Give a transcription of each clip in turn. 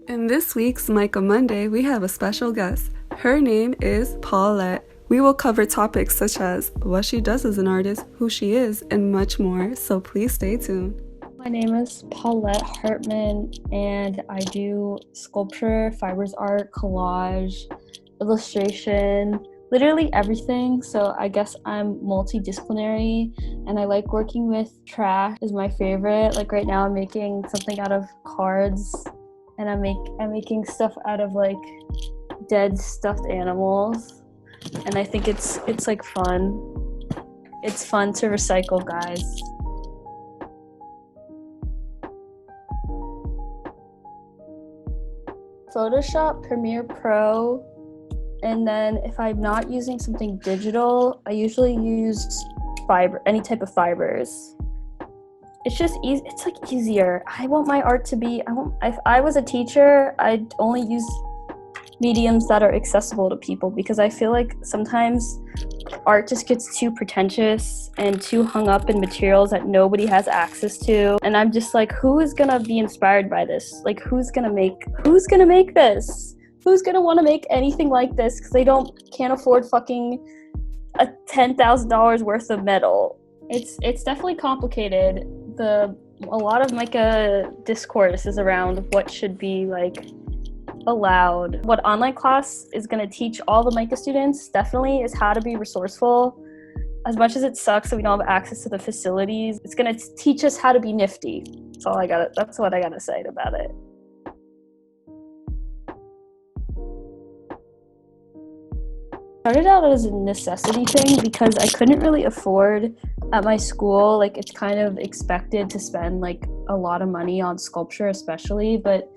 In this week's MICA Monday, we have a special guest. Her name is Paulette. We will cover topics such as what she does as an artist, who she is, and much more, so please stay tuned. My name is Paulette Hartman, and I do sculpture, fibers art, collage, illustration, literally everything. So I guess I'm multi-disciplinary, and I like working with trash is my favorite. Like right now I'm making something out of cards, and I'm making stuff out of like dead stuffed animals, and I think it's like fun. It's fun to recycle, guys. Photoshop, Premiere Pro, and then if I'm not using something digital, I usually use any type of fibers. It's just easy. It's like easier. I want my art to be. If I was a teacher, I'd only use mediums that are accessible to people, because I feel like sometimes art just gets too pretentious and too hung up in materials that nobody has access to. And I'm just like, who is gonna be inspired by this? Like, who's gonna make this? Who's gonna want to make anything like this because they can't afford fucking a $10,000 worth of metal? It's definitely complicated. A lot of MICA discourse is around what should be like allowed. What online class is going to teach all the MICA students definitely is how to be resourceful. As much as it sucks that we don't have access to the facilities, it's going to teach us how to be nifty. That's what I got to say about it. Started out as a necessity thing because I couldn't really afford at my school. Like, it's kind of expected to spend like a lot of money on sculpture especially, but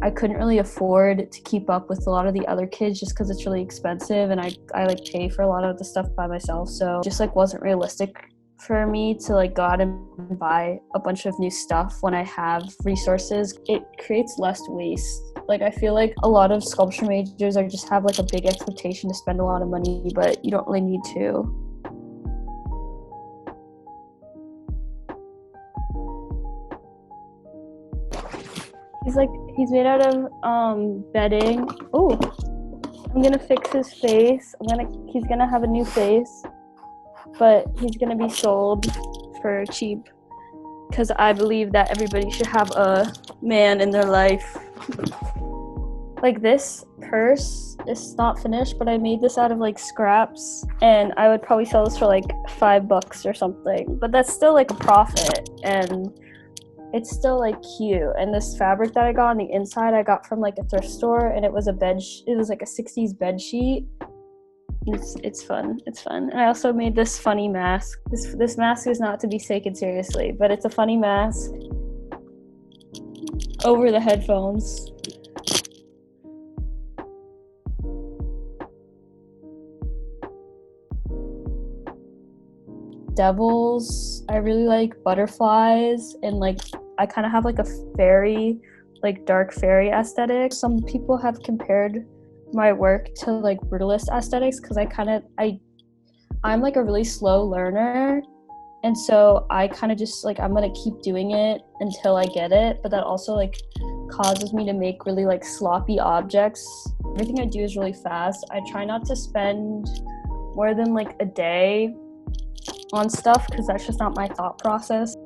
I couldn't really afford to keep up with a lot of the other kids just because it's really expensive, and I like pay for a lot of the stuff by myself, so it just like wasn't realistic for me to like go out and buy a bunch of new stuff when I have resources. It creates less waste. Like, I feel like a lot of sculpture majors just have like a big expectation to spend a lot of money, but you don't really need to. He's made out of bedding. Oh, I'm gonna fix his face. He's gonna have a new face, but he's gonna be sold for cheap because I believe that everybody should have a man in their life. Like, this purse is not finished, but I made this out of like scraps, and I would probably sell this for like $5 or something, but that's still like a profit, and it's still like cute. And this fabric that I got on the inside, I got from like a thrift store, and it was it was like a 60s bed sheet. It's fun. And I also made this funny mask. This mask is not to be taken seriously, but it's a funny mask over the headphones. Devils. I really like butterflies, and like I kind of have like a fairy, like dark fairy aesthetic. Some people have compared my work to like brutalist aesthetics because I'm like a really slow learner, and so I kind of just like, I'm gonna keep doing it until I get it, but that also like causes me to make really like sloppy objects. Everything I do is really fast. I try not to spend more than like a day on stuff because that's just not my thought process.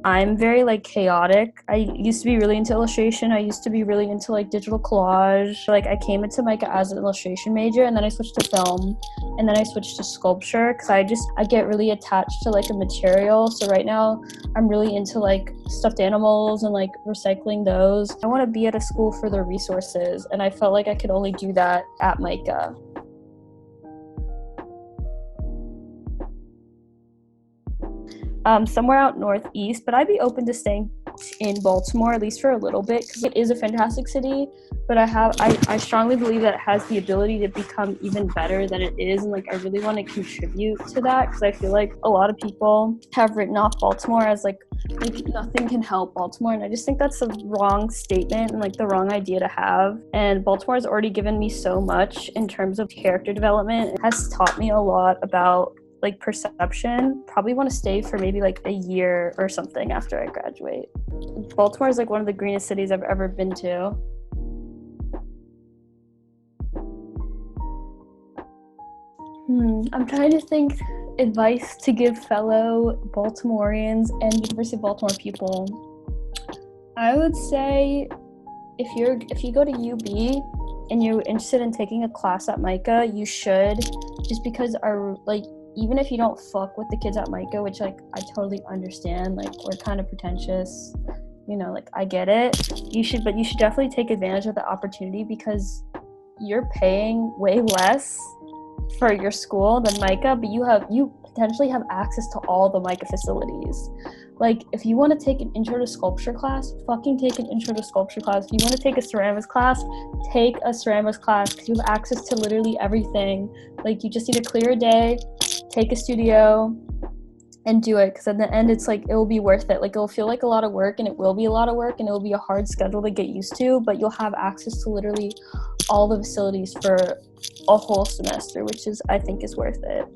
I'm very like chaotic. I used to be really into illustration. I used to be really into like digital collage. Like, I came into MICA as an illustration major, and then I switched to film, and then I switched to sculpture because I get really attached to like a material. So right now I'm really into like stuffed animals and like recycling those. I want to be at a school for the resources, and I felt like I could only do that at MICA. Somewhere out northeast, but I'd be open to staying in Baltimore, at least for a little bit, because it is a fantastic city, but I strongly believe that it has the ability to become even better than it is, and like I really want to contribute to that, because I feel like a lot of people have written off Baltimore as like nothing can help Baltimore, and I just think that's a wrong statement and like the wrong idea to have. And Baltimore has already given me so much in terms of character development. It has taught me a lot about like perception, probably want to stay for maybe like a year or something after I graduate. Baltimore is like one of the greenest cities I've ever been to. I'm trying to think advice to give fellow Baltimoreans and University of Baltimore people. I would say if you go to UB and you're interested in taking a class at MICA, you should, just because even if you don't fuck with the kids at MICA, which like I totally understand, like we're kind of pretentious, you know, like I get it. You should definitely take advantage of the opportunity because you're paying way less for your school than MICA, but you potentially have access to all the MICA facilities. Like if you want to take an intro to sculpture class, fucking take an intro to sculpture class. If you want to take a ceramics class, take a ceramics class because you have access to literally everything. Like you just need to clear a day, take a studio, and do it, because at the end it's like it will be worth it. Like it'll feel like a lot of work, and it will be a lot of work, and it will be a hard schedule to get used to, but you'll have access to literally all the facilities for a whole semester, which is I think is worth it.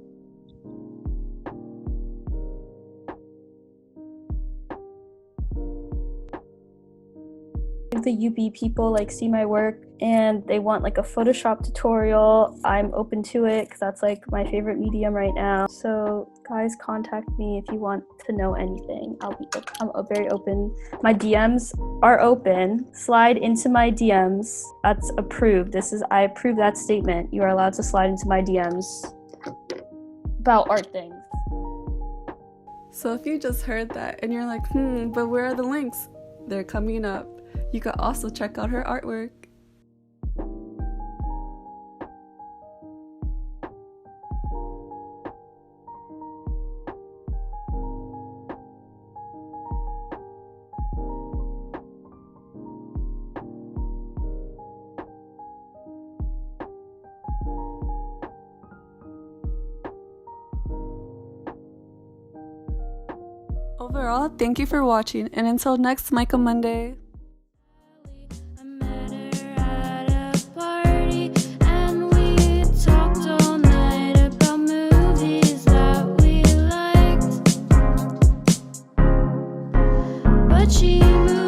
If the UB people like see my work and they want like a Photoshop tutorial, I'm open to it because that's like my favorite medium right now. So guys, contact me if you want to know anything. I'm very open. My DMs are open. Slide into my DMs. That's approved. I approve that statement. You are allowed to slide into my DMs about art things. So if you just heard that and you're like, but where are the links? They're coming up. You could also check out her artwork. Overall, thank you for watching, and until next MICA Monday. She moved.